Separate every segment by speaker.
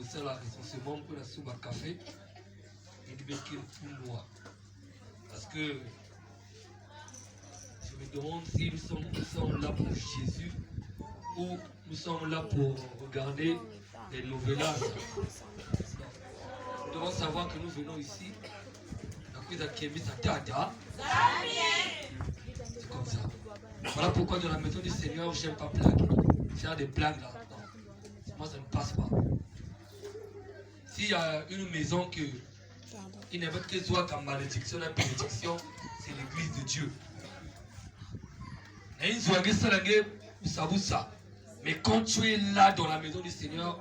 Speaker 1: ça là, essentiellement pour la soupe à café et du béquille pour noir. Parce que je me demande si nous sommes là pour Jésus ou nous sommes là pour regarder les novellas. Nous devons savoir que nous venons ici. C'est comme ça. Voilà pourquoi dans la maison du Seigneur, je n'aime pas blaguer. Faire des blagues là. Non. Moi, ça ne passe pas. S'il y a une maison que il n'est pas que soit comme malédiction, la bénédiction, c'est l'église de Dieu. Mais quand tu es là dans la maison du Seigneur,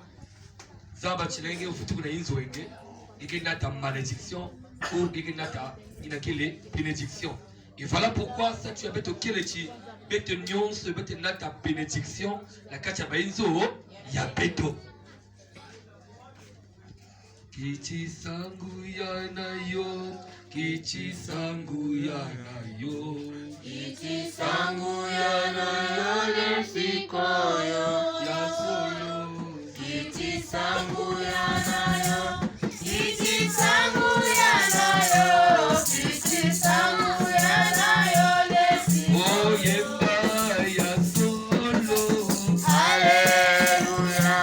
Speaker 1: il y a ta malédiction ou il y a ta bénédiction. Et voilà pourquoi ça tu as beto keleti beto nyonso beto nata bénédiction la kacha bainzo ya beto. Kichi sangu ya na yo, kichi sangu ya na yo,
Speaker 2: kichi sangu ya na yo nesikoyo
Speaker 1: ya soyo,
Speaker 2: kichi sangu ya na yo, kichi sangu ya na yo, kichi sangu ya na yo nesikoyo.
Speaker 1: oh yemba ya solo.
Speaker 2: Hallelujah,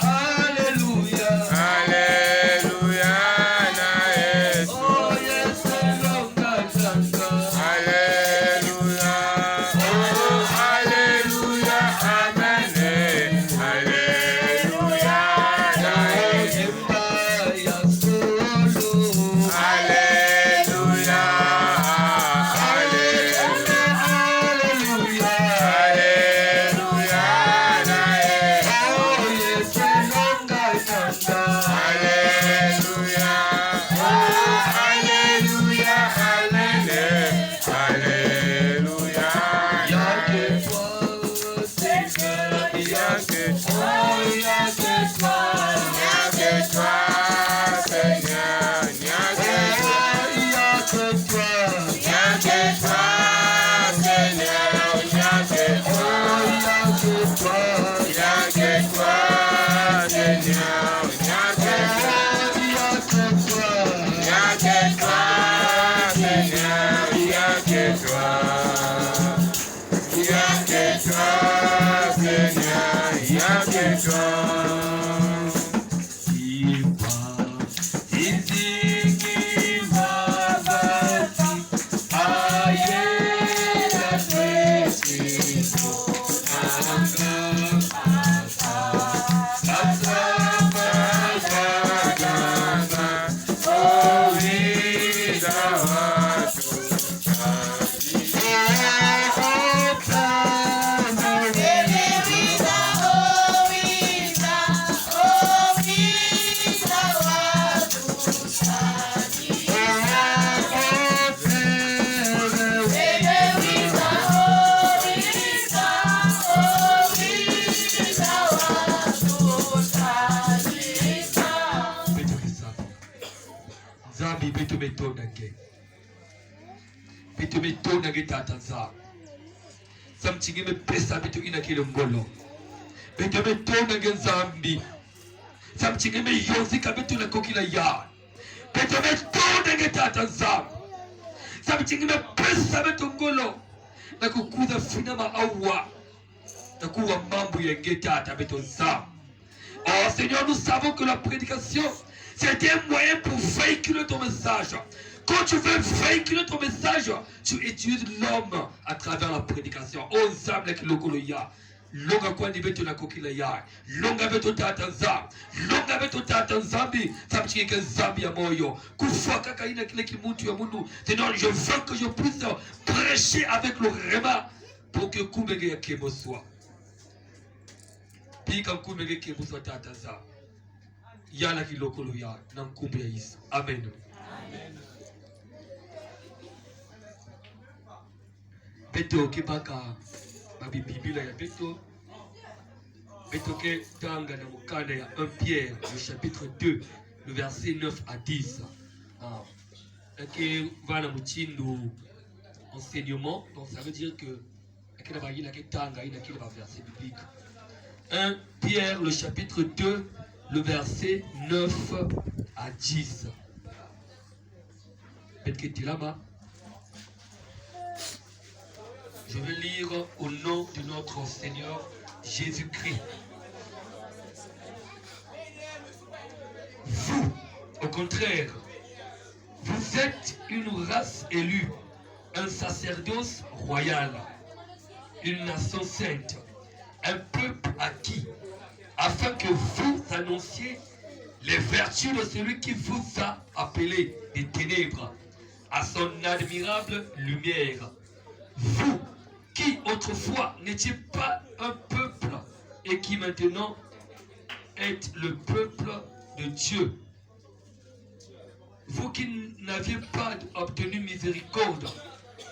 Speaker 1: Hallelujah.
Speaker 2: hallelujah, na Yesu.
Speaker 1: Oh yes, longa sanga.
Speaker 2: Hallelujah, oh hallelujah, amen. Hallelujah, na Yesu.
Speaker 1: Yemba ya solo.
Speaker 2: Hallelujah, hallelujah, hallelujah, na Yesu.
Speaker 1: Oh yes, longa sanga.
Speaker 2: Hallelujah, oh hallelujah, amen. Hallelujah,
Speaker 1: Y'a que toi, Seigneur,
Speaker 2: y'a que toi,
Speaker 1: oh y'a que toi,
Speaker 2: y'a que toi, Seigneur, y'a que toi,
Speaker 1: y'a que toi,
Speaker 2: y'a que toi, Seigneur, y'a que toi,
Speaker 1: oh y'a que toi,
Speaker 2: y'a que toi, Seigneur, y'a que toi,
Speaker 1: y'a que toi,
Speaker 2: y'a que toi, Seigneur, y'a que toi, y'a que toi, Seigneur, y'a que toi.
Speaker 1: Zambi beto beto nage. Beto beto nage tatanza. Samchingi me pesa beto inakile ngolo. Beto beto nage zambi. Samchingi me yozika beto na kokila ya. Beto beto nage tatanza. Samchingi me pesa beto ngolo. Na kukuza finama awa. Na kuwa mambu yenge tata beto za. Oh Seigneur, nous savons que la prédication c'est un moyen pour véhiculer ton message. Quand tu veux véhiculer ton message, tu utilises l'homme à travers la prédication. Oh Zambia kilokoloya. Longa kwa ni beto na kokila ya. Longa beto tata za. Longa beto tata zambi. Samchike ke zambi ya moyo. Kufa kaka ina kile kimuntu ya mundu. Seigneur, je veux que je puisse prêcher avec le rema pour que kumege ya kemo soit. Pika kumege kemo soit tata za. Yala kilokolo ya na mkumbu ya Yesu. Amen. Beto kibaka babi bibila ya beto. Beto ke tanga na mukanda ya 1 Pierre, le chapitre 2, le verset 9 à 10. Ah. Et voilà muchindo enseignement. Donc ça veut dire que akina ba yila ke tanga ina kile ba verset biblique. 1 Pierre, le chapitre 2, le verset 9 à 10. Je vais lire au nom de notre Seigneur Jésus-Christ. Vous, au contraire, vous êtes une race élue, un sacerdoce royal, une nation sainte, un peuple acquis, afin que vous annonciez les vertus de celui qui vous a appelé des ténèbres à son admirable lumière. Vous, qui autrefois n'étiez pas un peuple et qui maintenant êtes le peuple de Dieu. Vous qui n'aviez pas obtenu miséricorde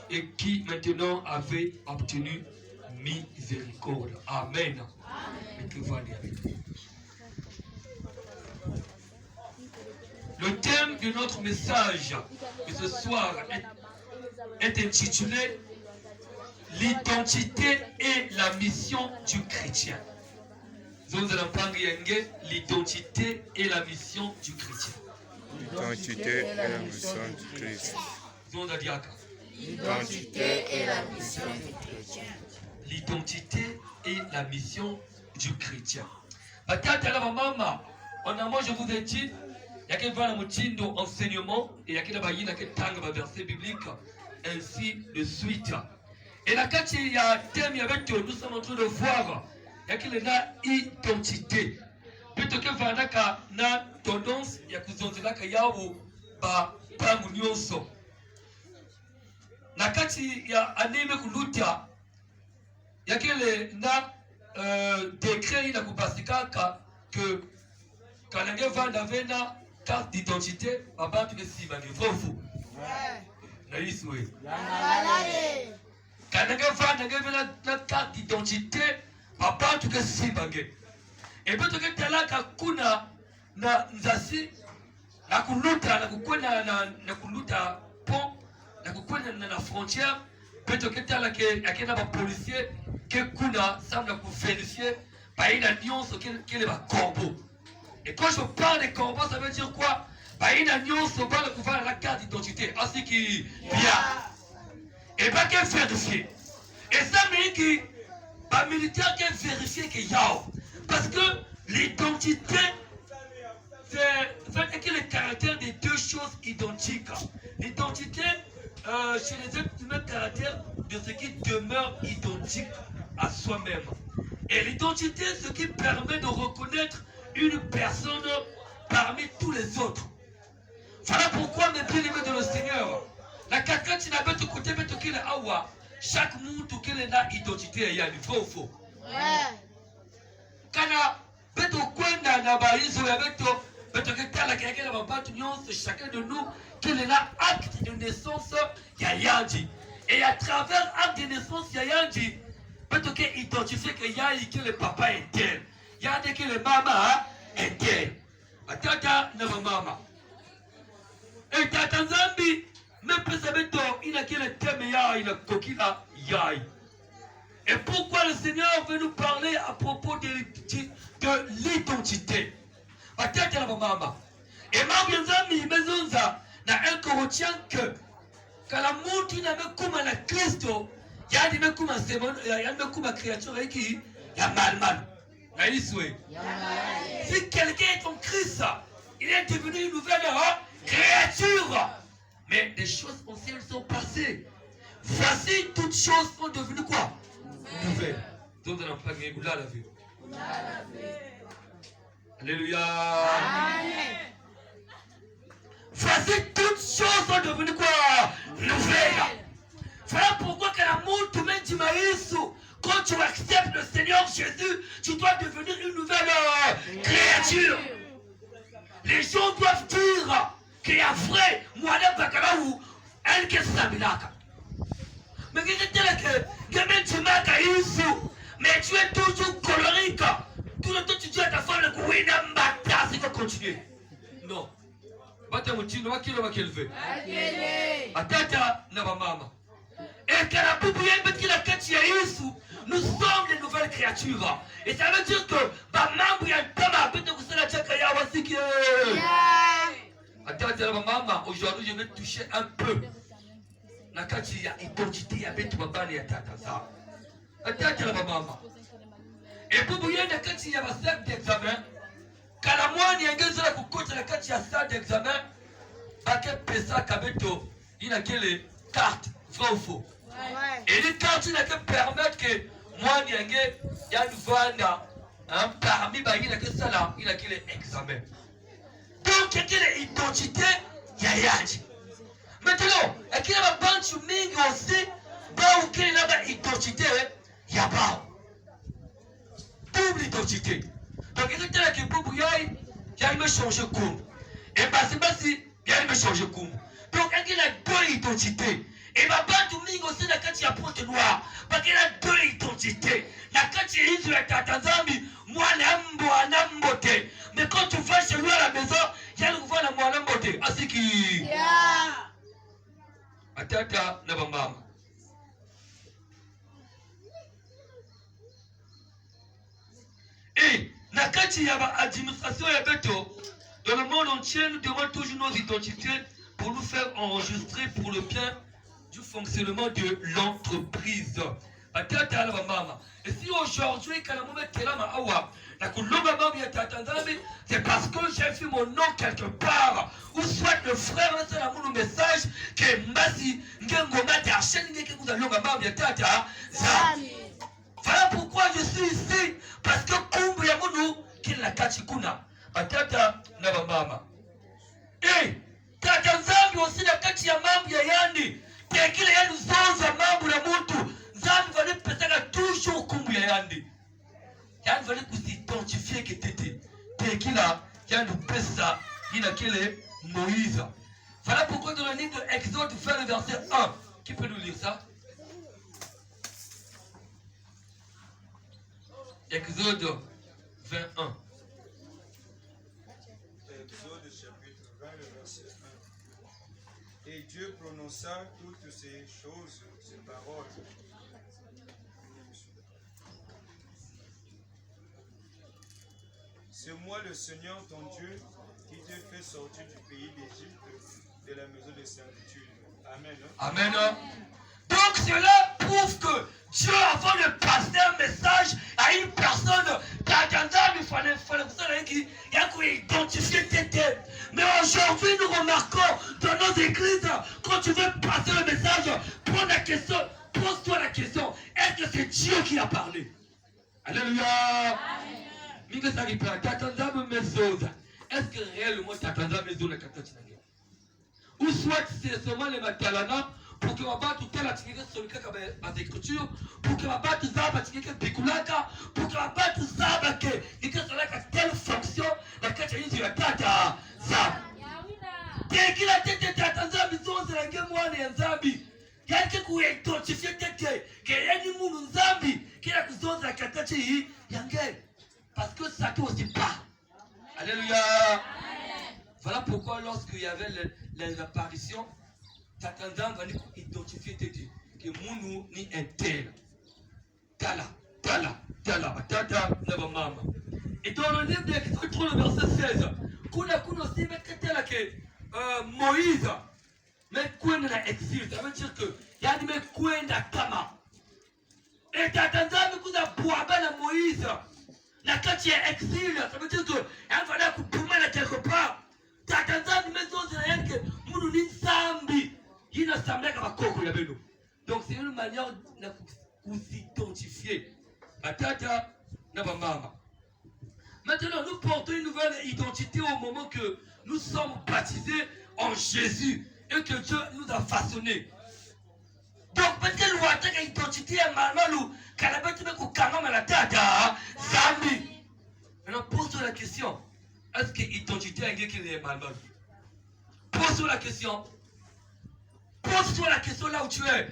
Speaker 1: et qui maintenant avez obtenu miséricorde. Amen. Le thème de notre message de ce soir est intitulé l'identité et la mission du chrétien. L'identité et la mission du chrétien.
Speaker 3: L'identité et la mission du Christ.
Speaker 2: L'identité et la mission du chrétien.
Speaker 1: L'identité et la mission du chrétien. Je vous ai dit, il y a quelques enseignement et il y a quelques versets bibliques, ainsi de suite. Et là, quand il y a un thème, nous sommes en train de voir, il y a qu'il y a identité. Plutôt que vanaka na tendance ya kuzonzelaka yao ba pangu nyonso. Na kati ya anime kuluta ya kile na décret ina kupasikaka que kanange vanda vena carte d'identité baba tu si bangi faux. Na iswe. Kanange vanda vena carte d'identité baba tu si bangi. Et puis tu as kuna na nzasi na kuluta na kukwenda na kuluta pont na kukwenda na frontière puis tu as akena ba policier que kuna semble ku vérifier baina nyonso kele ba corbeau. Et quand je parle de corbeau, ça veut dire quoi? Baina nyonso ba ku faire la carte d'identité ainsi qui bien. Et pas que vérifier. Et ça veut dire que ba militaire qui vérifier que yao. Parce que l'identité, c'est le caractère des deux choses identiques. L'identité, chez les êtres humains, le caractère de ce qui demeure identique à soi-même. Et l'identité, ce qui permet de reconnaître une personne parmi tous les autres. Voilà pourquoi, mes bien-aimés de le Seigneur, la kakati n'a pas de côté, mais qu'il est awa. Chaque monde qui est là, identité, il y a du faux faux. Kana beto kwenda na baizo ya beto beto ketala kekele babatu nyonso chacun de nous qu'il est là acte de naissance ya yandi et à travers acte de naissance ya yandi beto ke identifier que yayi que le papa est tel yandi que le mama est tel atata na mama et tata nzambi même pesa beto ina kile teme ya ina kokila yayi. Et pourquoi le Seigneur veut nous parler à propos de l'identité? Et Mabianzami Mezunza n'a un Corinthiens que quand la montre n'a même comme la Christo, il y a des même comme un sémon, il y a même comme une créature qui y a mal. Si quelqu'un est en Christ, il est devenu une nouvelle créature. Mais des choses anciennes sont passées. Voici toutes choses sont devenues quoi? Nouvelle. Donc on a pas gagné la vie. Alléluia. Amen. Voici toutes choses sont devenues quoi? Nouvelles. Voilà pourquoi quand l'amour te met du maïs, quand tu acceptes le Seigneur Jésus, tu dois devenir une nouvelle créature. Les gens doivent dire qu'il y a vrai, moi ou elle qui s'abilaka. Mais mais tu es toujours colorique. Tout le temps tu dis à ta femme que oui, il faut continuer. Non. Et nous sommes des nouvelles créatures. Et ça veut dire que aujourd'hui je vais toucher un peu na kati ya identité ya betu babani ya tata za. Et pour vous yende kati ya salle d'examen, kala mwani yengezela kukocha na kati ya salle d'examen, bake pesa kabeto ina kele carte vrai ou faux. Et les cartes qui permettent que mwani yenge ya vanda parmi bayi na kesa la ina kele examen. Donc il y a quelle identité yayaji. Maintenant, il y a une banque mingi aussi, bah où il y a une identité yaba. Double identité. Donc il y a que pour bouillai, il y a une changer comme. Et bah c'est pas si il y a une changer comme. Donc il y a deux identités. Et ma banque mingi aussi na kati ya pointe noire. Parce qu'il y a deux identités. Na kati ya hizo ya Tanzanie, mwana mbote. Mais quand tu vas chez lui à la maison, il y a le gouvernement mwana mbote. Asiki. Yeah. Atata na bambama. Et na kati ya administration ya beto, dans le monde entier, nous devons toujours nos identités pour nous faire enregistrer pour le bien du fonctionnement de l'entreprise. Atata na bambama. Et si aujourd'hui, quand on met Telama Awa, c'est parce que j'ai fait mon nom quelque part, ou soit le frère a un message que Mbasi Ngengoma Darchen vous allez voilà pourquoi je suis ici, parce que Kumbu Yamunu qui la Kachikuna, Atata Nabamama. Et Tatanzambi aussi la Kachiyamambi Yandi, Tekila Yandu Zonza Mambu la Muntu, Zambi va le toujours Kumbu Yandi. Il fallait s'identifier que t'étais. Et qu'il a, il y a une pesa, il a quel est Moïse. Voilà pourquoi dans le livre de Exode, vers le verset 1. Qui peut nous lire ça? Exode 21.
Speaker 3: Exode chapitre 20, le verset 1. Et Dieu prononça toutes ces choses, ces paroles. C'est moi le Seigneur ton Dieu qui t'ai fait sortir du pays d'Égypte, de la maison de servitude. Amen.
Speaker 1: Amen. Donc cela prouve que Dieu, avant de passer un message à une personne, il fallait identifier tes têtes. Mais aujourd'hui, nous remarquons dans nos églises, quand tu veux passer le message, pose-toi la question, est-ce que c'est Dieu qui a parlé? Alléluia. Est-ce que réellement ou soit c'est seulement les matalana pour que ma batte telle attirée sur le cas à l'écriture, pour que ma batte zaba attirée bikulaka, pour que ma batte zaba que telle fonction la cathérie sur la tata zaba. Dès qu'il a été tatanza bizon de la guerre moine et zambi, il y a quelqu'un qui est identifié que y a une moune zambi qui a besoin de la cathérie yangel. Parce que ça ne aussi pas. Alléluia. Voilà pourquoi lorsqu'il y avait les apparitions, Tatanzam va nous identifier que Mounou ni un tel. Tala, batata, naba mama. Et dans le livre d'Exode, le verset 16, kuna aussi mettre tel que Moïse, mais Kouenda na exil, ça veut dire que il y a des Kouenda Kama. Et Tatanzam nous a boabé na Moïse. La quand il est exil, ça veut dire que il fallait couper là quelque part. Tatanzam maison de rien que Mounouni Sambi, il n'a semblé qu'à Koko Yabeno. Donc c'est une manière de s'identifier. Atata Nabamama. Maintenant, nous portons une nouvelle identité au moment que nous sommes baptisés en Jésus et que Dieu nous a façonnés. Donc, peut-être que l'identité est malmalou, car la bête est quand même la tata, Zambi. Maintenant, pose-toi la question. Est-ce que l'identité est malmalou? Pose-toi la question. Pose-toi la question là où tu es.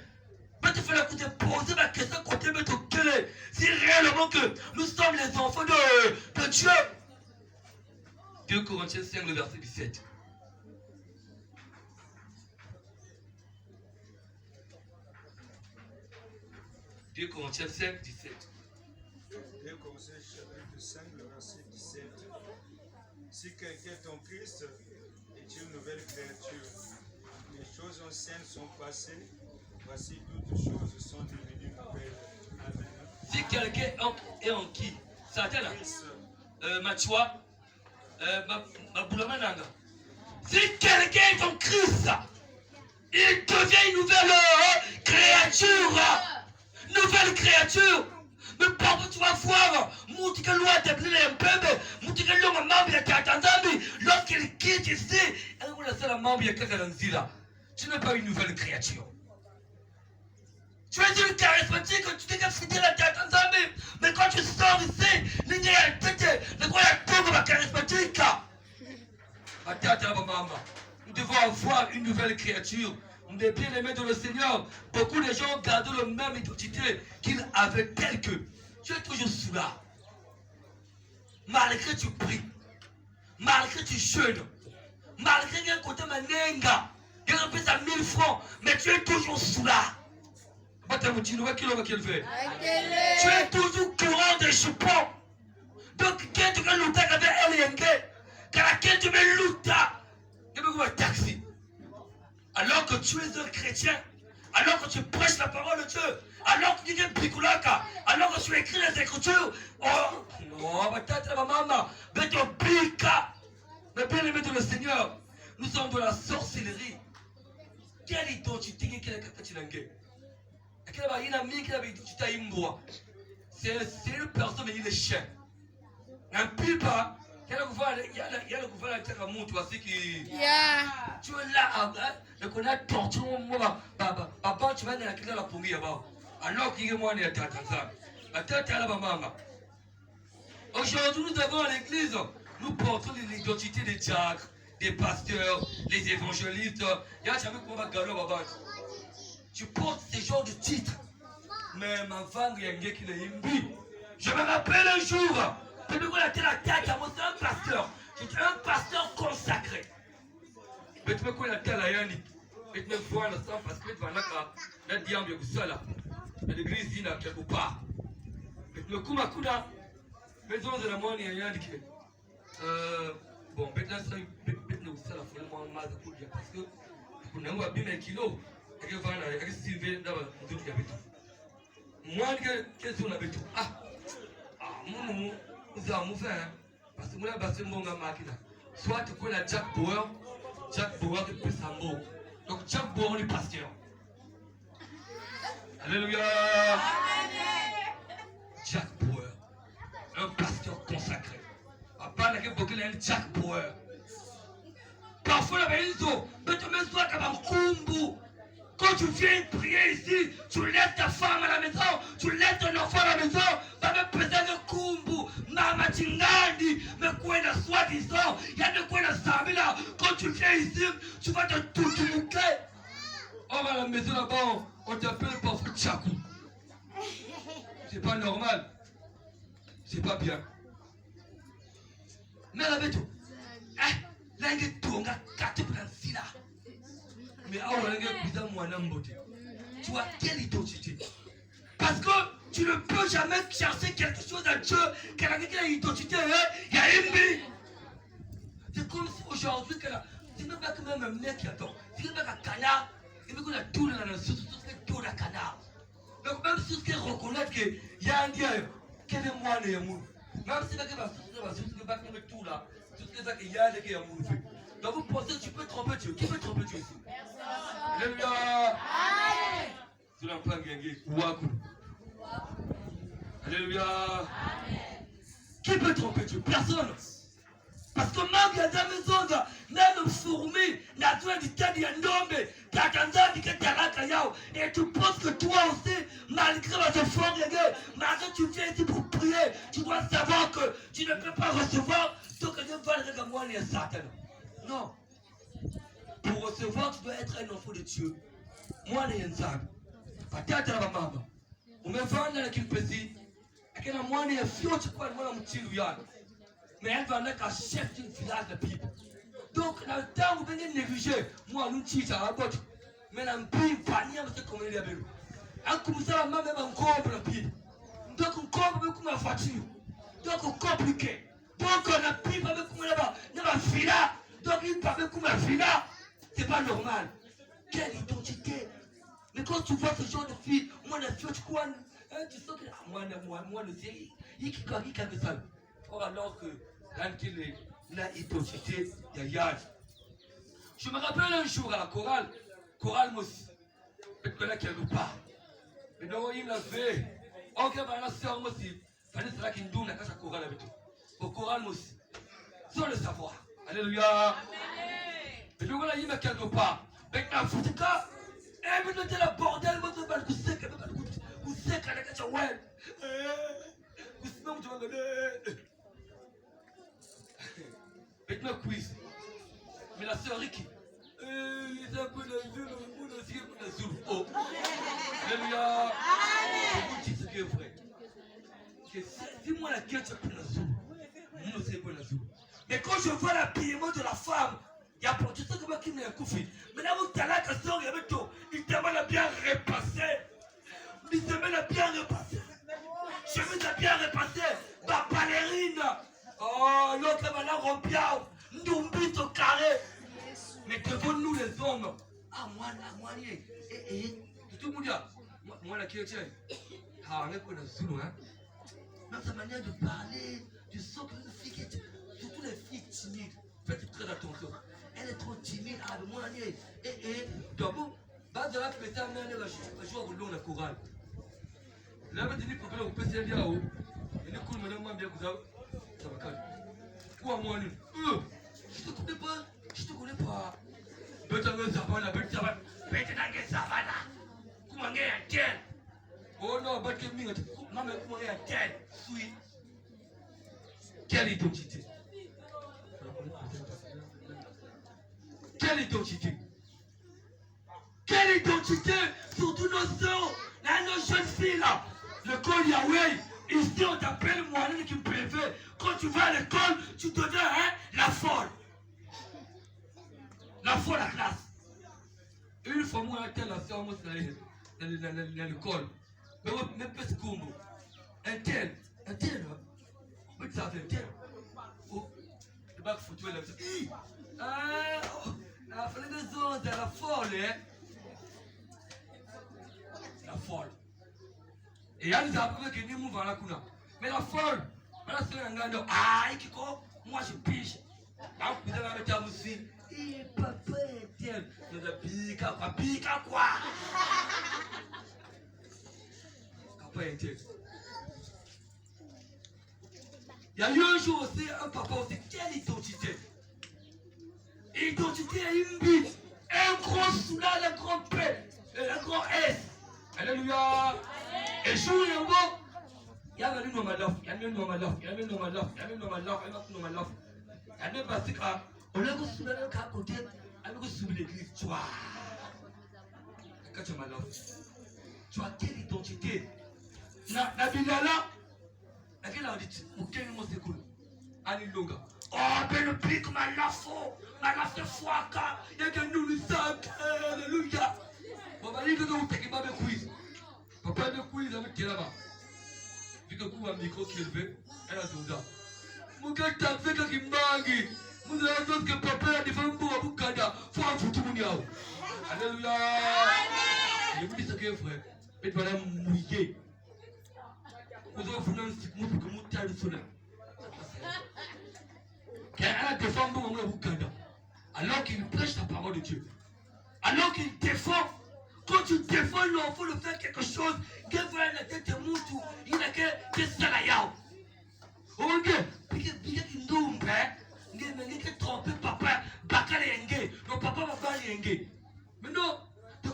Speaker 1: Peut-être faire le coup de poser la question côté de ton télé. Si réellement que nous sommes les enfants de Dieu. 2 Corinthiens 5, le verset 17. 2 Corinthiens 5, 17.
Speaker 3: 2 Corinthiens chapitre 5, le verset 17. Si quelqu'un est en Christ, est une nouvelle créature. Les choses anciennes sont passées, voici toutes choses sont devenues nouvelles. Amen.
Speaker 1: Si quelqu'un est en qui? Satan,
Speaker 3: Christ,
Speaker 1: Machua, Mabulamananga. Si quelqu'un est en Christ, il devient une nouvelle créature. Nouvelle créature. Mais parfois tu vas voir, Moutika Loa Tablile un peu, Moutika Loa Mambi à Tatanzambi, lorsqu'il quitte ici, elle va laisser la Mambi à Kakalanzila. Tu n'es pas une nouvelle créature. Tu es une charismatique, tu t'es fidèle à Tatanzambi, mais quand tu sors ici, il y a le quoi la tombe ma charismatique. Nous devons avoir une nouvelle créature. On est bien aimés de le Seigneur. Beaucoup de gens gardent la même identité qu'ils avaient tel que. Tu es toujours cela. Malgré tu pries, malgré tu jeûnes, malgré qu'il y a un côté manenga, il y a un peu à 1000 francs, mais tu es toujours cela. Tu es toujours courant de chupons. Donc, quand tu vas lutter avec elle, quand laquelle tu veux lutter, il y a un taxi. Alors que tu es un chrétien, alors que tu prêches la parole de Dieu, alors que tu es picolaka, alors que tu écris les écritures, oh, non, maman, mais ton pica, mais bien aimé de le Seigneur, nous sommes de la sorcellerie. Quelle identité qu'il y a c'est une personne, mais il est chien. Un pipa, il y a le gouvernement qui est monté, tu es là, on a torturé moi, papa, tu vas aller à la pommier là-bas. Alors qu'il y a moi, on est à Tanzanie. Aujourd'hui, nous avons à l'église, nous portons l'identité des diacres, des pasteurs, les évangélistes. Il y a jamais qu'on va gagner là-bas. Tu portes ce genre de titres. Mais ma femme, il y a un gars qui l'a imbi. Je me rappelle un jour, depuis qu'on a été la tête à moi, c'est un pasteur. J'étais un pasteur consacré. Mais tu me connais la tête à Yannick. Mais tu me vois le sang parce que tu vas la diable est ça là. L'église dit là quelque part. Mais tu me coups ma couda. Mais tu de la moine et Yannick. Bon, maintenant ça, nous ça la folie moi mal de coup parce que on a un bien kilo. Et que voilà, et que Sylvain d'abord tout qui habite. Moi qu'est-ce qu'on habite? Nous avons fait parce que moi là c'est mon machine. Soit tu connais Jack Bauer de Pessambo. Donc Jack Bauer le pasteur. Alléluia. Jack Bauer, un pasteur consacré. Papa n'a pas beaucoup de Jack Bauer. Parfois la maison, mais tu me sois comme un kumbu. Quand tu viens prier ici, tu laisses ta femme à la maison, tu laisses ton enfant à la maison, va me peser le kumbu, mama chingandi, mais quoi de soi-disant, il y a de quoi de sabila. Quand tu viens ici, tu vas te tout mouquer. On va à la maison là-bas, on t'appelle parfois Tchakou. C'est pas normal. C'est pas bien. Mais la béto, là, il y a tout, on a 4 plans là. Mais tu as quelle identité? Parce que tu ne peux jamais chercher quelque chose à Dieu, car avec une identité, il y a une vie. C'est comme si aujourd'hui, c'est même pas que même un mec qui attend. C'est même pas un canard, il me dit que tout le monde sur tout le canard. Donc même si tu reconnais qu'il y a un Dieu, quel est moi le Yamour? Même si tu ne pas que tout là, tout ce qu'il y a des Yamour. Donc vous pensez que tu peux tromper Dieu? Qui peut tromper Dieu ici? Alléluia. Amen. Tu n'as pas gagné. Alléluia. Amen. Qui peut tromper Dieu? Personne. Parce que même il y a des maisons, même fourmis, n'a pas dit qu'il y a un homme, et tu penses que toi aussi, malgré les efforts, malgré que tu viens ici pour prier, tu dois savoir que tu ne peux pas recevoir ce que Dieu va le moi et Satan. Non. Pour recevoir, tu dois être un enfant de Dieu. Moi, je suis un peut-être la maman. On me vend dans l'équipe petit. Et que moi, je suis un fiot, tu crois, moi, je suis un mais elle va être un chef d'un village de Bible. Donc, dans le temps où vous venez négliger, moi, nous sommes à la botte. Mais dans le pays, il va y avoir ce qu'on est là. a commencé à même encore pour la pied. Donc on compte avec ma voiture. Donc on compliqué. Donc on a pris avec ma fila. Donc il parle avec ma fila. C'est pas normal. Quelle identité. Mais quand tu vois ce genre de fille, moi la fille, tu crois, tu sens que moi le sais, il qui quelque ça. Or alors que quand il est la identité, il y a Yann. Je me rappelle un jour à la chorale Mossi. Peut-être que là quelque part. Mais non, il l'a fait. Ok, bah la sœur Mossi. Fallait cela qu'il nous n'a qu'à sa chorale avec tout. Au chorale Mossi. Sans le savoir. Alléluia. Mais donc là, il m'a quelque part. Mais la foutika. Et vous notez la bordel, vous avez le sec, vous sec à la cacha, ouais. Vous sinon, tu vas donner. Maintenant, quiz. Mais la sœur Ricky. Il est un peu dans le zulu, on a aussi un peu dans le zulu. Oh. Alléluia. Je vous dis ce qui est vrai. Si moi la gueule, tu as pris la zulu. Moi aussi, pas la zulu. Mais quand je vois l'habillement de la femme, il y a pour tout ça que moi qui m'a couffé. Mais là, vous t'as là, que ça, il y avait tout. Il t'a mal bien repassé. Il t'a mal bien repassé. Chemise a bien repassé. Ma ballerine. Oh, l'autre va la rompia. Nous bite au carré. Mais devant nous, les hommes. Ah, moi, tout le monde dit, moi, la chrétienne. Ah, on est quoi dans le Zulu, hein? Dans sa manière de parler, tu sens que une fille qui est. Surtout les filles timides. Faites très attention. Elle est trop timide. Ah, mais mon ami. D'abord, bah, de la pétale, elle va jouer au long de la chorale. Là, je dis que vous pouvez se dire, il est cool, madame, bien que ça va calmer. Ou à moi, je te connais pas. Je te connais pas. Bête à savana, bête à savana. Bête à savana. Comment est un tel? Oh non, bête à minute. Maman, comment est un tel? Sweet. Quelle identité? Quelle identité? Quelle identité? Surtout nos sœurs, là, nos jeunes filles là. L'école Yahweh, ici on t'appelle moi qui me préfère. Quand tu vas à l'école, tu deviens la folle. La folle à classe. Une fois moi, j'étais la sœur, moi, dans l'école. Mais pas ce combo. Un tel, mais ça fait un tel. Oh, le bac photo, elle a dit, la folle des autres, la folle, hein. La folle. Et il y a des appels qui nous mouvent à la kuna. Mais la folle, c'est un gars moi je pige. Là, vous allez mettre à vous aussi. Papa est tel. Nous avons piqué quoi? Papa est tel. Il y a eu un jour aussi, un papa aussi, quelle identité? Identité est une bite, un grand soulage, un grand P, un grand S. Alléluia. Et jour et un mot, il y a un homme à l'offre, il y a un homme à l'offre, il y a un homme à l'offre, il y a un homme à l'offre, il y a un homme à l'offre. Il y a un homme à l'offre. On a un soulage à côté, on a un soulage l'église. Tu vois, quand tu m'as l'offre, tu as quelle identité? La Bilala, laquelle a dit, auquel mot c'est cool. Annie Longa. Oh, ben le pic, ma lafo foaka, il y a que nous le savons, alléluia. Bon, bah, il y a que nous t'es pas de quiz. Papa de quiz avec qui là-bas. Vu que vous avez un micro qui est élevé, elle a tout ça. Mon gars, t'as fait qu'il mangue. Vous avez dit que papa a des femmes pour vous kada. Faut un foutu mon yao. Alléluia. Je vous dis ce que est frère. Mais tu vas la mouiller. Vous avez fait un stick pour que vous t'aillez le sonner. Elle a des femmes pour vous kada. Alors qu'il prêche la parole de Dieu. Alors qu'il défend. Quand tu défends l'enfant de faire quelque chose, qu'il va la tête de Moutou, il a que Salayao. Ok, puis qu'il nous il a trompé papa, Bakale Yenge, le papa va faire Yenge. Mais non,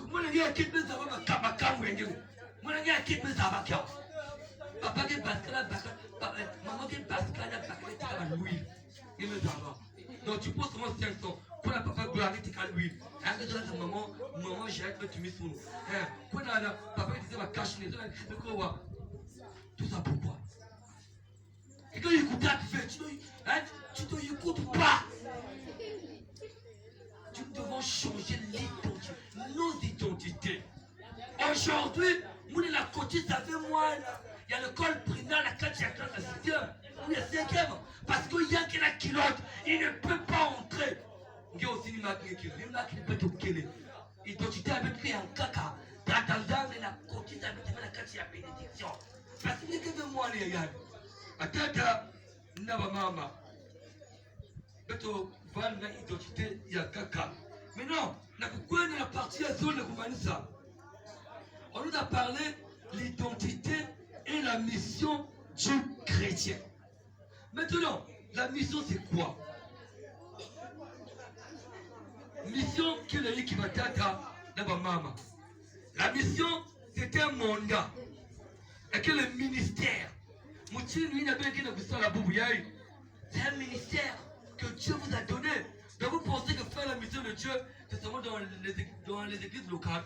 Speaker 1: moi je dis qu'il me zava ma kamakamu Yenge. Moi je dis qu'il me zava kia. Papa qui bascala, maman qui bascala, Bakale tika l'huile. Il me zava. Donc tu poses seulement 500. Pour la papa gloire tika l'huile. Avec de la maman, j'ai hâte que tu mets sur nous. Pour la papa disait ma cache les autres, mais quoi? Tout ça pourquoi? Et quand il écoute à tu fais, tu ne écoutes pas. Nous devons changer l'identité, nos identités. Aujourd'hui, il y a l'école primaire, la 4e classe, la 6e, ou la 5e. Parce qu'il y a qui la kilote, il ne peut pas entrer. Il y a aussi une marque qui peut te killer. Identité avec lui en caca. T'attendant la côté avec la 4e bénédiction. Parce qu'il y a que moi, les gars. Atata, n'aba mama. Beto, val na identité, il y a caca. Mais non, la partie à zone de Koumanissa. On nous a parlé de l'identité et la mission du chrétien. Maintenant, la mission c'est quoi? Mission qui est qui va t'attendre dans maman. La mission c'est un mandat. Et que le ministère, c'est un ministère que Dieu vous a donné. Donc vous pensez que faire la mission de Dieu, c'est seulement dans les églises locales.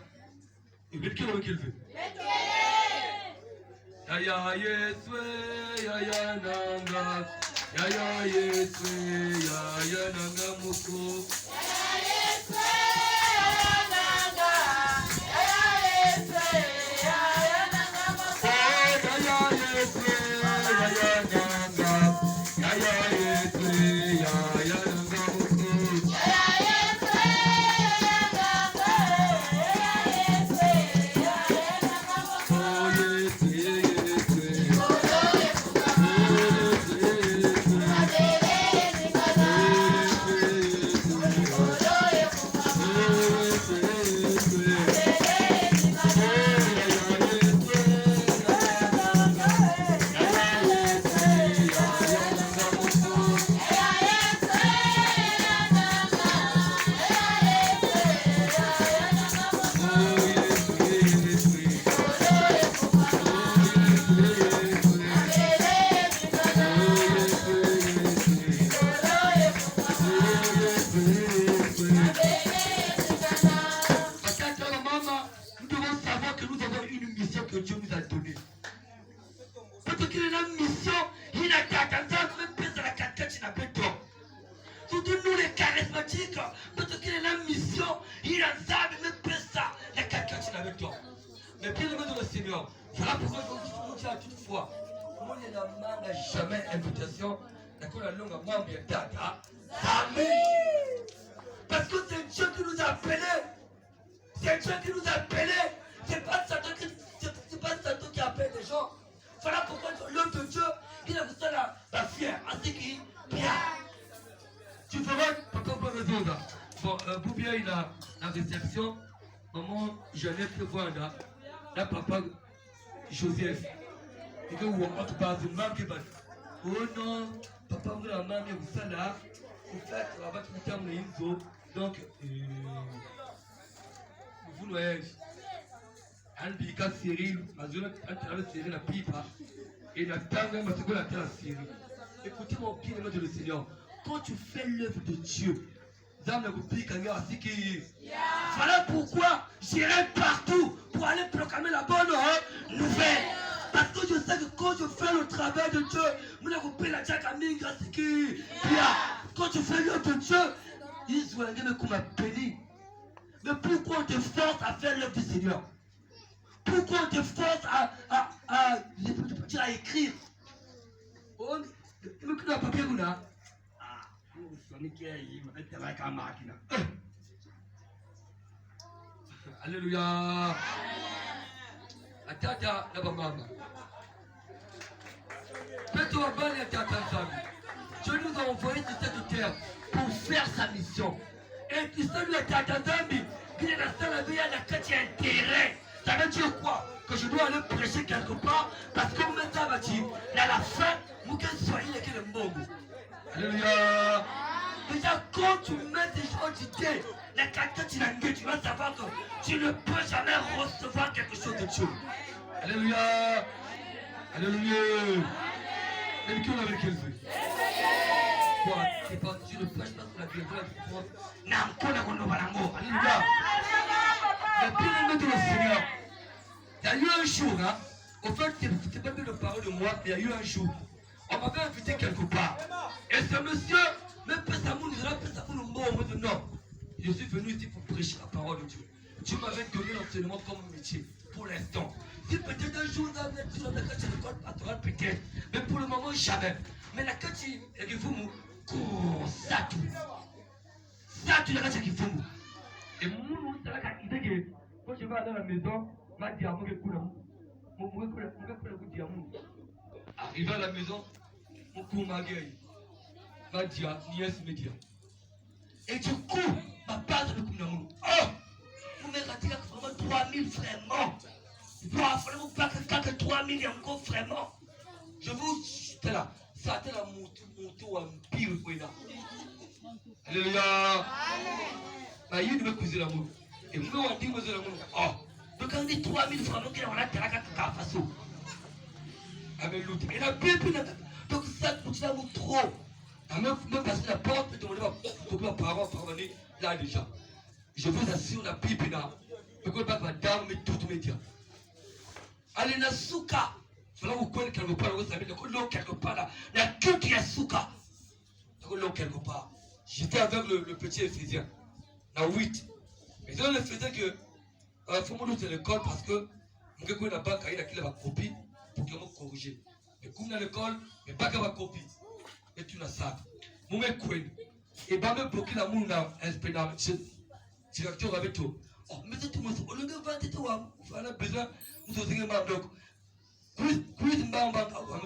Speaker 1: Et bien, quel est le fait? Yaya Yeswe, Yaya Nanga, Yaya Yeswe, Yaya Nanga Moko. Yaya Yeswe, Yaya Nanga, Yaya Yeswe, Yaya Nanga Moko. Yaya Yeswe, Yaya Nanga, Yaya Yeswe, Yaya Nanga Moko. Mais bien aimé dans le Seigneur, voilà pourquoi je vous dis à toute fois, moi je n'ai jamais invitation, d'accord, la langue à moi, bien dada, amen. Parce que c'est Dieu qui nous a appelés, c'est Dieu qui nous a appelés, c'est pas Satan qui appelle les gens. Voilà pourquoi l'homme de Dieu, il a besoin de la fière, ainsi qu'il bien. Tu feras, papa, pas besoin là. Bon, Boubia, il a la réception, maman, je l'ai fait voir là. Là, papa Joseph, et que vous rentrez par une main qui va. Oh non, papa, vous la main, vous savez là, vous faites, on va tout le temps, donc, vous voyez, un bica Cyril, ma zone, un Cyril la pipe, et la table, ma seconde, la terre Cyril. Écoutez mon pied, le nom de le Seigneur, quand tu fais l'œuvre de Dieu, voilà pourquoi j'irai partout pour aller proclamer la bonne nouvelle. Parce que je sais que quand je fais le travail de Dieu, quand tu fais l'œuvre de Dieu, ils vont me comme un béni. Mais pourquoi on te force à faire l'œuvre du Seigneur? Pourquoi on te force à écrire? On écrit un papier là. Alléluia. Atata na mama. Petro abali atata nzambi. Dieu nous a envoyés sur cette terre pour faire sa mission. Et tu sais, lui atata nzambi, il est la seule vie à la quête intérêt. Ça veut dire quoi? Que je dois aller prêcher quelque part parce que vous m'avez bâti. À la fin, vous qu'elle soit il est que le monde. Alléluia. Déjà, quand tu mets des gens d'idées, les quelqu'un tu vas savoir que tu ne peux jamais recevoir quelque chose de Dieu. Alléluia. Alléluia. Même qui on avait quel fait? Quoi? C'est pas tu ne prêches pas sur la Bible, tu crois. Alléluia. Mais bien aimé de le Seigneur, il y a eu un jour, hein. Au fait, c'est pas bien de parler de moi, mais il y a eu un jour. On m'avait invité quelque part. Et ce monsieur, même Pessamou, nous avons Pessamou le mot, on me dit non. Je suis venu ici pour prêcher la parole de Dieu. Dieu m'avait donné l'enseignement comme métier. pour l'instant. Si peut-être un jour, tu vas mettre sur le code pastoral, peut-être. Mais pour le moment, jamais. Mais la quand tu es qu'il faut ça tout. Ça tout, la quand tu faut. Et moi, c'est là qu'il dit que quand je vais aller à la maison, ma diamant est cool. Arrivé à la maison, mon coup m'a guéri. Ma dia, nièce me dit. Et du coup, ma base de coup d'amour. Oh! Vous me ratez vraiment 3000 vraiment. Vraiment pas que 3000 et encore vraiment. Je vous. C'était là. Ça a été la moto en pire pour là. Alléluia. Ma yeux me couser l'amour. Et moi, on dit, moi, l'amour. Oh! Donc, on dit 3000 vraiment qu'il y a un terrain qui a façon. Avec l'autre. Et la Bible, donc ça, pour l'amour trop. Même passer la porte, me demander pour mes parents parvenir là déjà. Je vous assure, la Bible là. Je ne connais pas madame, mais tout me dit. Allez, na souka. Voilà, vous connaissez quelque part, vous savez, l'eau quelque part là. La culte ya souka. L'eau quelque part. J'étais avec le petit Ephésien. La 8. Mais dans l'Ephésien que. Il faut me donner l'école parce que. Je connais la banque, il a qu'il a ma copie pour que je me corrige. Mais comme dans l'école, mais pas que ma copie. Et tu n'as ça. Mon mec, et bah, me bloquer la moune là, un directeur avec toi. Oh, mais c'est tout le monde. On ne va pas toi. On a besoin. Nous avons un bloc. Quiz, on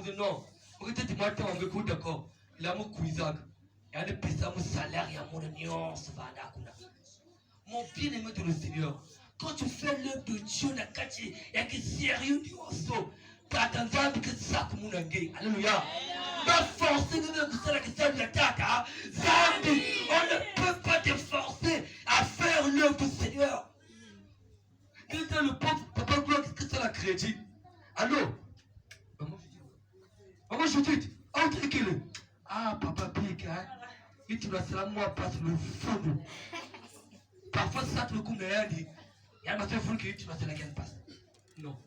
Speaker 1: dit non. On va te matin, on veut d'accord. Il a mon quizac. Il a des pesa, mon salaire, il y a mon nuance. Mon bien-aimé de le Seigneur. Quand tu fais l'œuvre de Dieu, il y a que sérieux nuance. T'as envie que ça comme on a gagné. Alléluia. Pas forcer de la question de la tata. Zambi, on ne peut pas te forcer à faire l'œuvre du Seigneur. Quel était le pauvre papa Gloire, qu'est-ce que ça l'a crédit? Allô? Maman, je dis, entre qu'il ah, papa pique, hein? Et tu dois cela, moi, passe le fond. Parfois, ça te le coup, mais il y a un matin fou qui tu dois cela qu'elle passe. Non.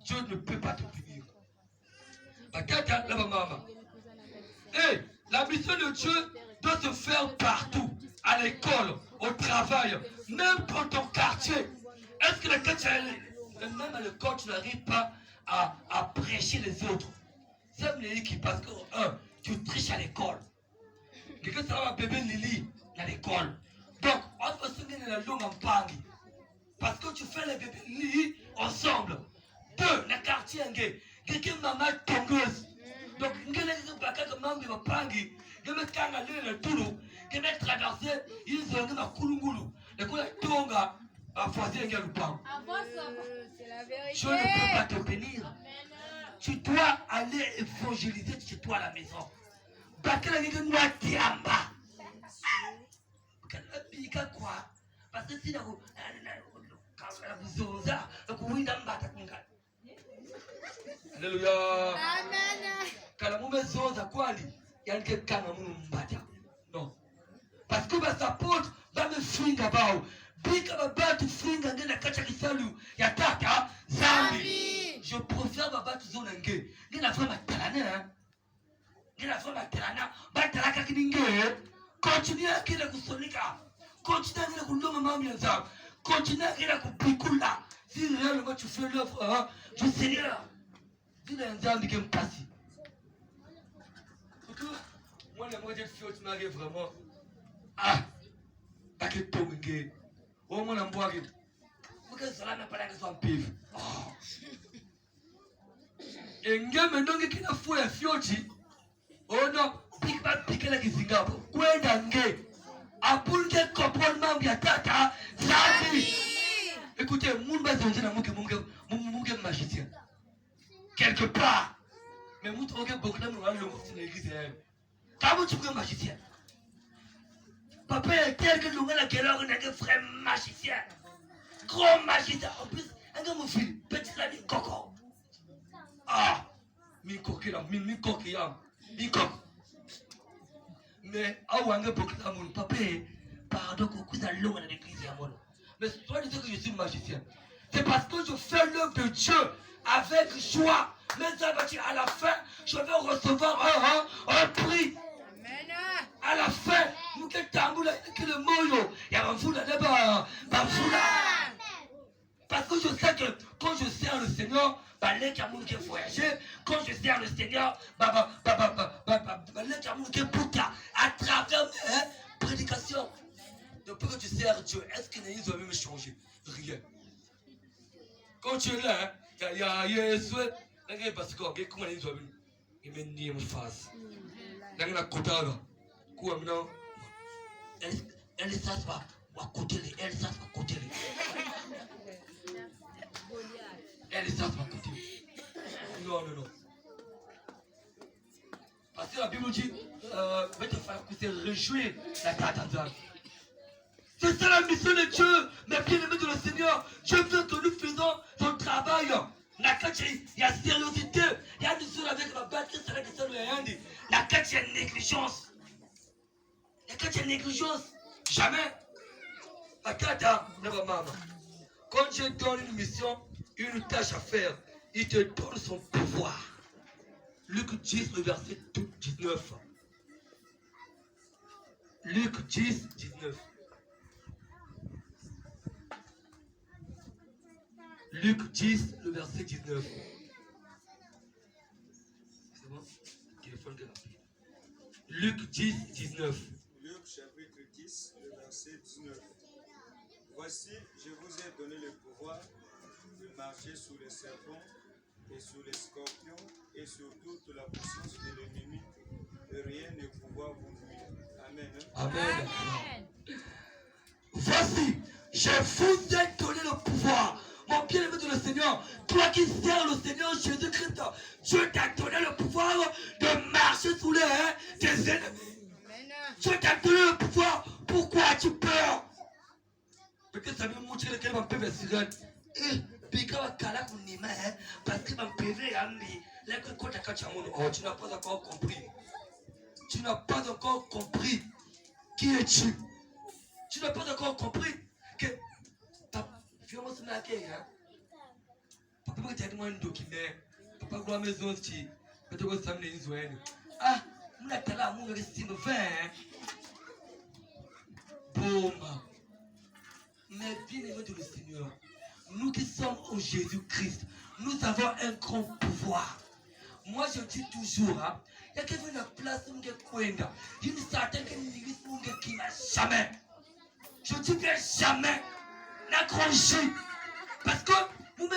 Speaker 1: Dieu ne peut pas te punir. Et la mission de Dieu doit se faire partout, à l'école, au travail, même dans ton quartier. Est-ce que le quartier, même à l'école, tu n'arrives pas à prêcher les autres? C'est une qui parce que, tu triches à l'école. Quelqu'un ça va bébé Lily à l'école. Donc, on va se donner la langue en pangi. Parce que tu fais les bébés Lily ensemble. 2, le quartier gay. Quelqu'un maman tongeuse. Donc, il y a des bagages que maman va pangi. Il y a des kangas le toulou. Il y a des traversés. Ils ont des koulungoulou. Les koulous tonga. À foisir un gars pan. Je ne peux pas te bénir. Tu dois aller évangéliser chez toi à la maison. Bakela ni nous a tiamba. Kana bika quoi? Parce que si na ko na buzoza, ko winda mbata kunga. Alléluia. Amen. Kana mume zoza kwani yanike kanga mu mbata. Non. Parce que bas apôtre va me fringa bao. Bika baba tu fringa ngena kacha kisalu ya tata zambi. Je préfère baba tu zona nge. Ngena vraiment talana. Ngena vraiment talana. Ba talaka kidinge. Continue à kile kusonika. Continue à kile kuloma mami yanzam. Continue à kile kupikula. Si réellement tu fais l'œuvre du Seigneur. Dis à yanzam qui me passe. Moi le modèle fio tu m'arrives vraiment. Ah. Pas que tongue. Oh mon amboire. Pourquoi cela n'a pas l'air de son pif? Et ngame ndonge kina fou ya fioti. Oh non, pique pas piquer la kizingapo. Kwenda nge. Apunge comprendre ya tata. Zabi. Écoutez, moun ba zonje na munge magicien. Quelque part. Mais moun troque beaucoup de monde le monde dans l'église. Comment tu es magicien? Papa est tel que nous avons quelle heure on a des frères magiciens. Gros magicien. En plus, un gars mon fils, petit ami coco. Ah, mi coquille là, mi coquille là. Mais ah ouais, un gars beaucoup d'amour. Papa, pardon, que vous allez loin dans l'église d'amour. Mais toi, tu sais que je suis magicien. C'est parce que je fais l'œuvre de Dieu avec joie. Mais à la fin, je vais recevoir un prix. À la fin, nous que tamboula, que le moyo, il y a un fou là-bas, parce que je sais que Quand je sers le Seigneur, les gens qui voyager. Quand je sers le Seigneur, les gens qui bouta à travers mes prédications. Depuis que tu sers Dieu, est-ce que les gens vont même changer? Rien. Quand tu es là, il y a Jésus, parce que comment les gens vont me nier en face. Elle s'assoit à côté de elle, s'assoit à côté de elle s'assoit à côté. Non. Parce que la Bible dit, va te faire écouter, réjouir la tata. C'est ça la mission de Dieu, mes bien-aimés de le Seigneur. Dieu veut que nous faisons son travail. Il y a sérieuxité, il y a une chose avec la batterie, c'est la question de l'Inde. La quête, il y a négligence. Jamais. Quand Dieu donne une mission, une tâche à faire, il te donne son pouvoir. Luc 10, le verset 19. Luc 10, 19. Luc 10, le verset 19. C'est bon? Luc 10, 19.
Speaker 3: Luc chapitre 10, le verset 19. Voici, je vous ai donné le pouvoir de marcher sous les serpents et sous les scorpions et sur toute la puissance de l'ennemi, et rien ne pourra vous nuire. Amen.
Speaker 1: Amen. Voici, je vous ai donné le pouvoir. Mon bien-aimé de le Seigneur, toi qui sers le Seigneur Jésus-Christ, Dieu t'a donné le pouvoir de marcher sous les tes ennemis. Dieu t'a donné le pouvoir. Pourquoi as-tu peur? Peut-être ça veut montrer lequel va me faire sirène. Parce que ma PV a mis les codes à Kachamono. Oh, tu n'as pas encore compris. Tu n'as pas encore compris qui es-tu. Tu n'as pas encore compris que viens-moi se marquer, hein. Papa, tu as demandé un document. Papa, gloire maison, tu peux te voir ça, les Israéliens. Ah, nous n'avons pas là, nous restons 20. Boum. Mais bien-aimés de le Seigneur, nous qui sommes au Jésus-Christ, nous avons un grand pouvoir. Moi, je dis toujours, hein, il y a quelqu'un qui a place où il y a une certaine qui n'a jamais. Je dis bien jamais. La grandit. Parce que nous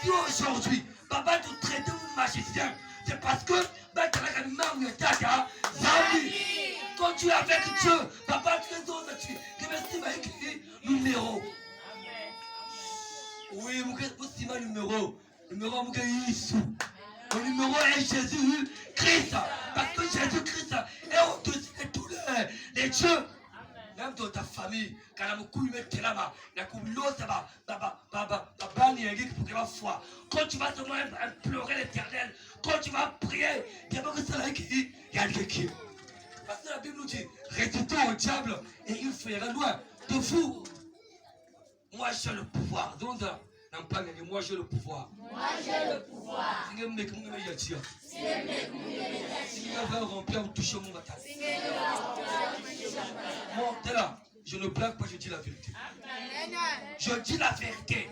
Speaker 1: si aujourd'hui, papa te traite de magicien, c'est parce que quand tu es avec Dieu, papa tu es au-dessus. Numéro. Oui, numéro. Numéro le numéro est Jésus-Christ. Parce que Jésus-Christ est au-dessus de tous les dieux. Même dans ta famille, quand tu vas seulement implorer l'Éternel, quand tu vas prier, il y a quelqu'un. Parce que la Bible nous dit, résistez au diable et il fera loin de vous. Moi j'ai le pouvoir. Donc, moi j'ai le pouvoir.
Speaker 2: Moi j'ai le pouvoir.
Speaker 1: Je ne blague pas, je dis la vérité. Je dis la vérité.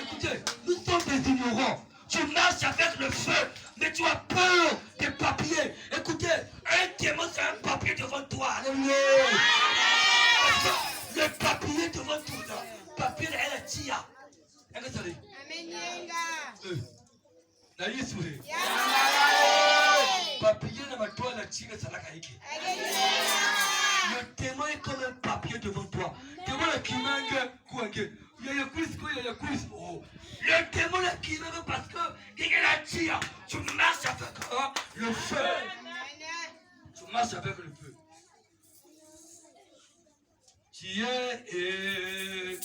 Speaker 1: Écoutez, nous sommes des ignorants. Tu marches avec le feu, mais tu as peur des papiers. Écoutez, un démon c'est un papier devant toi. Le papier devant toi. Le papier est la tia. Amen. Papier na matoa la tia salaka hiki. Le témoin est comme un papier devant toi. Témoin qui manque quoi que il y a le quiz. Oh. Le témoin qui manque parce que il y a la tia. Tu marches avec le feu. Tu marches avec le feu. Tu es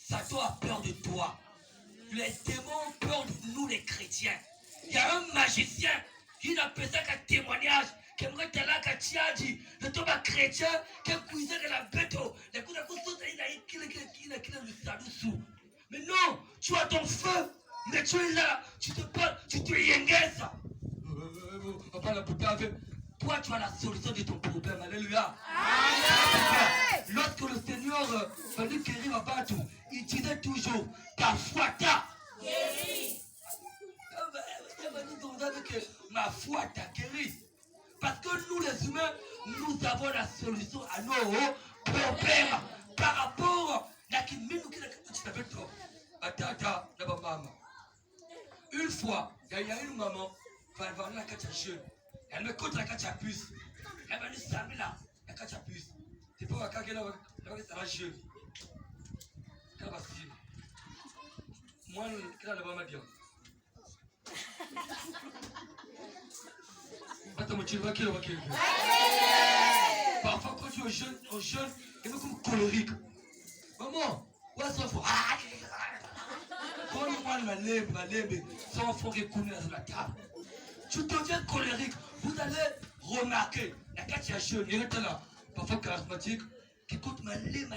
Speaker 1: Satan a peur de toi. Les démons ont peur de nous les chrétiens. Il y a un magicien qui n'a pas ça qu'un témoignage. Qui aimerait te là qu'un tiadi. Le tomba chrétien qui a cuisé de la bête. Les coups de coups il a le salut. Mais non, tu as ton feu. Mais tu es là. Tu te yengues. Toi, tu as la solution de ton problème. Alléluia. Amen. Lorsque le Seigneur venait guérir Abatou, il disait toujours, ta foi t'a guéri. Ma foi t'a guéri. Parce que nous, les humains, nous avons la solution à nos problèmes. Par rapport à qui nous une fois, il y a une maman, elle va la cacha jeune. Elle me compte la cacha puce. Elle va nous samer là, la cacha puce. C'est pas la cacha là, ça va jeune. Qu'elle va se dire. Moi, qu'elle va me dire. Attends, tu vois qu'il va qu'il veut. Parfois, quand tu es jeune, il est comme colérique. Maman, où est-ce qu'on faut? Quand le moine ma lève, son enfant qui est connu sur la table. Tu deviens colérique. Vous allez remarquer, la carte est jeune, il est là, parfois charismatique, qui compte ma lève.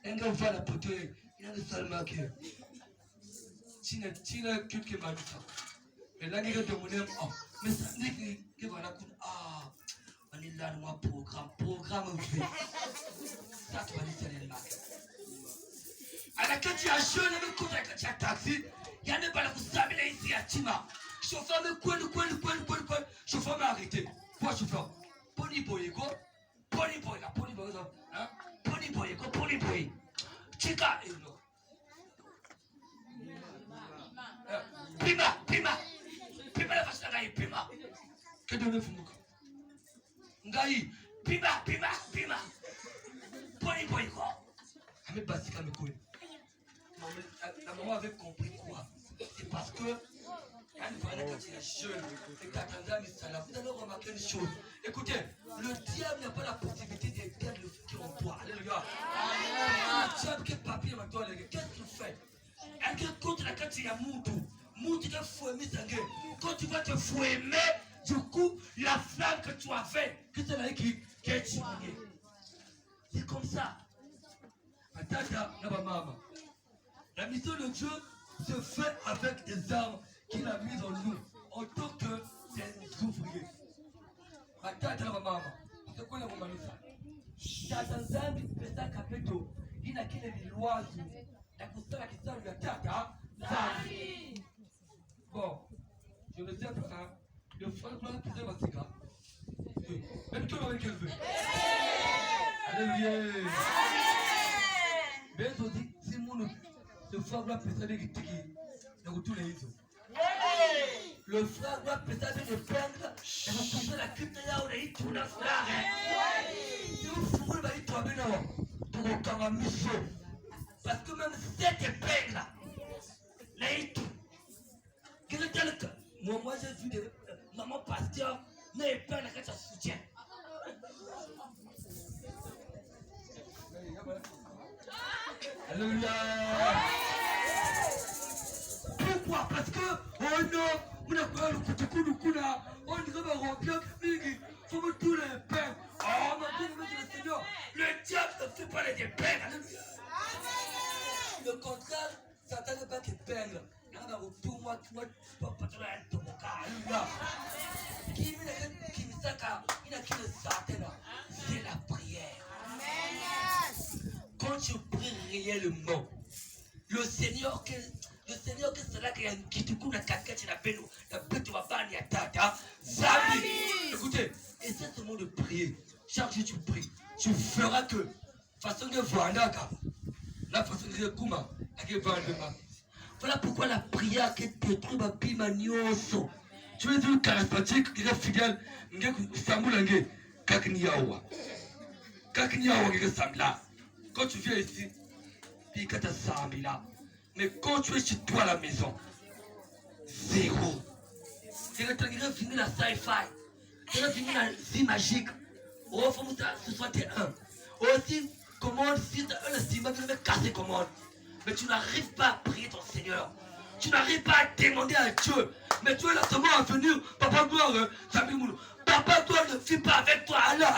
Speaker 1: Un gars va la poterie, il a le seul marqué. Tu n'as qu'une qui m'a dit ça. Mais là, il y a de mon aime, mais ça dit qu'il va la coudre. On est là, moi, programme V. Ça, tu vas dire, c'est le marqué. Alors quand tu as jeune, quand tu as taxi, il y a même pas la cousamine ici à Tima. Chauffeur me coule. Chauffeur m'a arrêté. Quoi chauffeur? Pony boy. Chica, Pima la façon d'aller, Pima. Que de me fumuka. Ngai, Pima. Pony boy quoi? Mais Basika me coule. La maman avait compris quoi? C'est parce que quand il est jeune et vous allez remarquer une chose. Écoutez, le diable n'a pas la possibilité d'éteindre le feu qui est en toi. Alléluia. Le diable qui est papier maintenant, qu'est-ce qu'il fait? Elle contre la carte, il y a Moutou qui a fouémé sa gueule. Quand tu vas te fouémer, du coup, la flamme que tu as fait, que c'est là qui est diminuée. C'est comme ça. La mission de Dieu se fait avec des armes qu'il a mises en nous en tant que des ouvriers. C'est quoi la mamanisa? Tazanzambi pesa kapeto ina kile liwazo na kusala kisaru ya tata zambi. Bon, je ne sais pas, le frère blanc qui s'est massacré. Même toi avec elle veut. Alléluia. Mais aussi, si mon le frère doit péter avec qui dans tous les îles. Le frère doit péter avec des pingles et vous pouvez la quitte là où il est tout le frère. Si vous pouvez aller tomber là, pour le camamisio. Parce que même cette épingle là, là il tout. Quel est le cas? Moi j'ai vu des maman pasteur, mais épingle là, ça soutient. Alléluia. Pourquoi? Parce que, oh non, on a pas le coup là, on dirait que remplir il faut me tous les pains. Oh mon Dieu, le Seigneur, le diable ne fait pas les pains. Alléluia. Le contraire, Satan ne pas que pain. C'est la prière. Quand tu pries réellement, le Seigneur que c'est là qu'il y a une kituku na kakati na beno, la bête va pas ni atata. Zami. Écoutez, essaie seulement de prier. Chaque jour tu pries, tu feras que façon de Vandaka, la façon de Kuma, avec Vandema. Voilà pourquoi la prière qui détruit ma pimanioso. Tu es du charismatique, qui est fidèle, Samoulangue, Kakniawa. Kakniawa qui est Samla. Quand tu viens ici, puis quand tu as Samila. Mais quand tu es chez toi à la maison, zéro. Tu as fini la sci-fi. Tu as fini la vie magique. Oh, faut que ce soit un. Aussi, commande, si tu as un estimant, tu devais casser commande. Mais tu n'arrives pas à prier ton Seigneur. Tu n'arrives pas à demander à Dieu. Mais tu es là seulement à venir. Papa, gloire, Papa, toi, ne vis pas avec toi. Allah,